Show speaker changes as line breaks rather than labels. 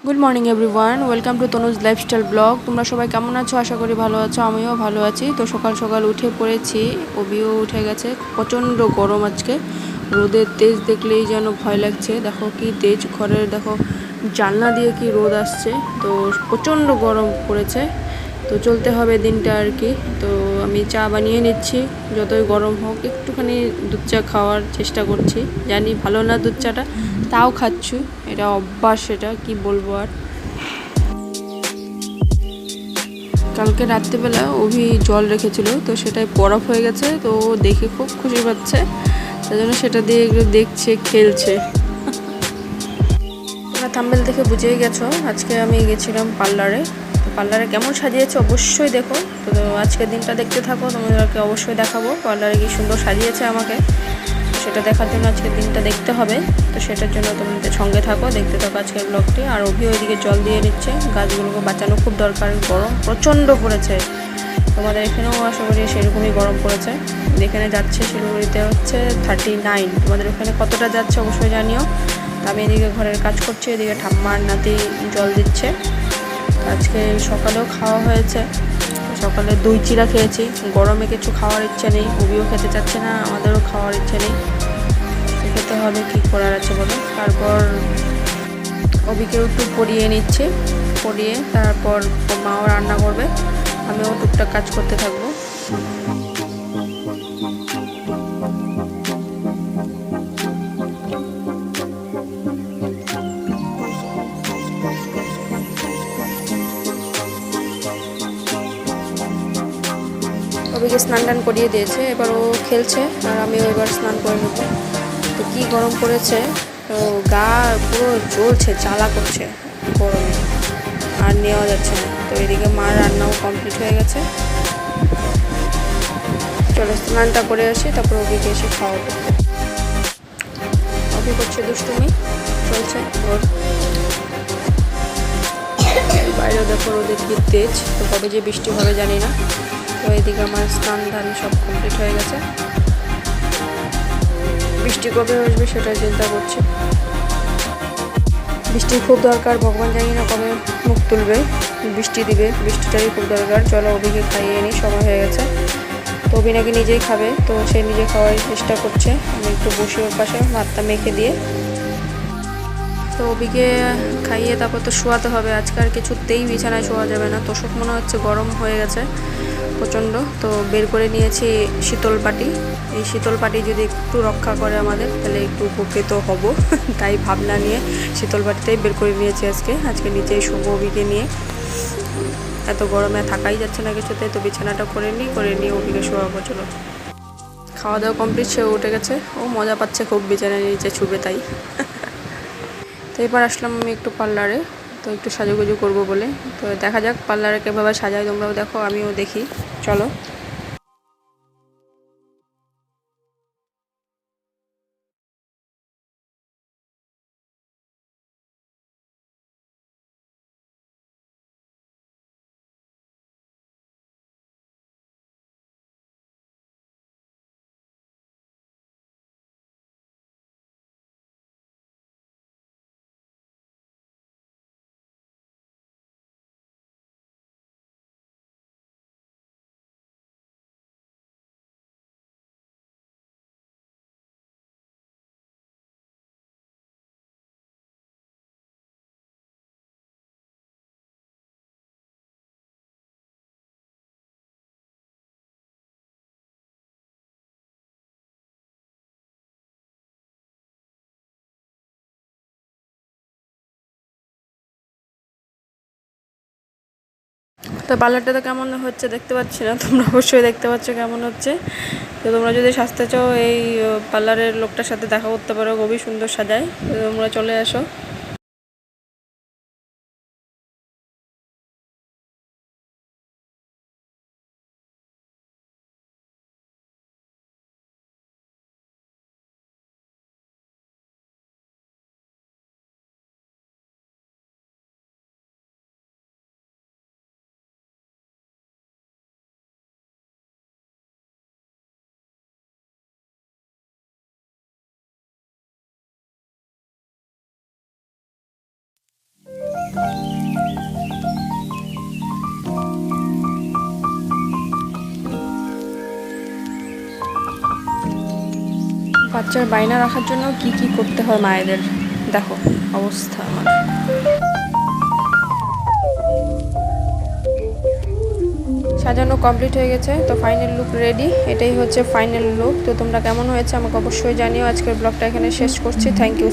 Good morning everyone, welcome to Tanuj lifestyle blog. তোমরা সবাই কেমন আছো? আশা করি ভালো আছো। আমিও ভালো আছি। তো সকাল সকাল উঠে পড়েছি, অবিও উঠে গেছে। প্রচণ্ড গরম আজকে, রোদের তেজ দেখলেই যেন ভয় লাগছে। দেখো কি তেজ, ঘরের দেখো জানলা দিয়ে কি রোদ আসছে। তো প্রচণ্ড গরম পড়েছে, তো চলতে হবে দিনটা আর কি। তো আমি চা বানিয়ে নিচ্ছি, যতই গরম হোক একটুখানি দুধ চা খাওয়ার চেষ্টা করছি। জানি ভালো না দুধ চাটা, তাও খাচ্ছি, এটা অভ্যাস, এটা কি বলবো আর। কালকে রাত্রিবেলা অভি জল রেখেছিল, তো সেটাই বরফ হয়ে গেছে। তো দেখে খুব খুশি পাচ্ছে, তাই জন্য সেটা দিয়ে একটু দেখছে, খেলছে। তোমরা থাম্বনেল দেখে বুঝেই গেছো আজকে আমি গেছিলাম পার্লারে। তো পার্লারে কেমন সাজিয়েছে অবশ্যই দেখো। তো আজকের দিনটা দেখতে থাকো, তোমাদেরকে অবশ্যই দেখাবো পার্লারে কি সুন্দর সাজিয়েছে আমাকে। সেটা দেখার জন্য আজকের দিনটা দেখতে হবে। তো সেটার জন্য তোমাদের সঙ্গে থাকো, দেখতে থাকো আজকের ব্লগটি। আর অভি ওইদিকে জল দিয়ে নিচ্ছে, গাছগুলোকে বাঁচানো খুব দরকার। গরম প্রচণ্ড পড়েছে, তোমাদের এখানেও আশা করি সেরকমই গরম পড়েছে। যেখানে যাচ্ছে শিলিগুড়িতে হচ্ছে 39, তোমাদের ওখানে কতটা যাচ্ছে অবশ্যই জানিও। আমি এদিকে ঘরের কাজ করছি, এদিকে ঠাম্মার নাতি জল দিচ্ছে। আজকে সকালেও খাওয়া হয়েছে, সকালে দই চিড়া খেয়েছি। গরমে কিছু খাওয়ার ইচ্ছে নেই, অভিও খেতে চাচ্ছে না, আমাদেরও খাওয়ার ইচ্ছে নেই। খেতে হবে, কী করার আছে বলো। তারপর অভিকেও একটু পরিয়ে নিচ্ছি, পরিয়ে তারপর মাও রান্না করবে, আমিও টুকটাক কাজ করতে থাকবো। অভিকে স্নান টান করিয়ে দিয়েছে, এবার ও খেলছে আর আমিও এবার স্নান করে নেব। তো কী গরম পড়েছে, তো গা পুরো জ্বলছে, জ্বালা করছে গরমে, আর নেওয়া যাচ্ছে না। তো এদিকে মার রান্নাও কমপ্লিট হয়ে গেছে। চলো স্নানটা করে আসি, তারপর অভিকে এসে খাওয়াবো। অভি করছে দুষ্টুমি, চলছে ওর। বাইরেও দেখো রোদের কি তেজ, তো কবে যে বৃষ্টি হবে জানি না। তো এদিকে আমার স্নান ধান সব কমপ্লিট হয়ে গেছে, বৃষ্টি কবে আসবে সেটাই চিন্তা করছি। বৃষ্টির খুব দরকার, ভগবান জানি না কবে মুখ তুলবে, বৃষ্টি দিবে, বৃষ্টিটাই খুব দরকার। চলো অভিকে খাইয়ে নিই, সময় হয়ে গেছে। তো অভি নাকি নিজেই খাবে, তো সে নিজে খাওয়ার চেষ্টা করছে। আমি একটু বসে ওর পাশে ভাতটা মেখে দিয়ে। তো অভিকে খাইয়ে তারপর তো শোয়াতে হবে। আজকে আর কিছুতেই বিছানায় শোয়া যাবে না, তোষক মনে হচ্ছে গরম হয়ে গেছে প্রচণ্ড। তো বের করে নিয়েছি শীতল পাটি, এই শীতল পাটি যদি একটু রক্ষা করে আমাদের, তাহলে একটু উপকৃত হব। তাই ভাবনা নিয়ে শীতল পাটিটাই বের করে নিয়েছি আজকে নিচেই শোবো অভিকে নিয়ে। এত গরমে থাকাই যাচ্ছে না কিছুতে, তো বিছানাটা করে নিয়ে অভিকে শোয়াবো। চলো, খাওয়া দাওয়া কমপ্লিট, সেও উঠে গেছে, ও মজা পাচ্ছে খুব বিছানার নিচে ছুবে তাই। তো এবার আসলাম আমি একটু পার্লারে, তো একটু সাজুগুজু করবো বলে। তো দেখা যাক পার্লারে কীভাবে সাজায়, তোমরাও দেখো আমিও দেখি। চলো। তো পার্লারটা কেমন হচ্ছে দেখতে পাচ্ছি না, তোমরা অবশ্যই দেখতে পাচ্ছ কেমন হচ্ছে। তো তোমরা যদি সাজতে চাও, এই পার্লারের লোকটার সাথে দেখা করতে পারো, খুবই সুন্দর সাজায়। তো তোমরা চলে আসো। বাচ্চার বায়না রাখার জন্য কি কি করতে হয় মায়েদের, দেখো অবস্থা আমার। সাজানো কমপ্লিট হয়ে গেছে, তো ফাইনাল লুক রেডি। এটাই হচ্ছে ফাইনাল লুক। তো তোমরা কেমন হয়েছে আমাকে অবশ্যই জানিও। আজকের ব্লগটা এখানে শেষ করছি। Thank you.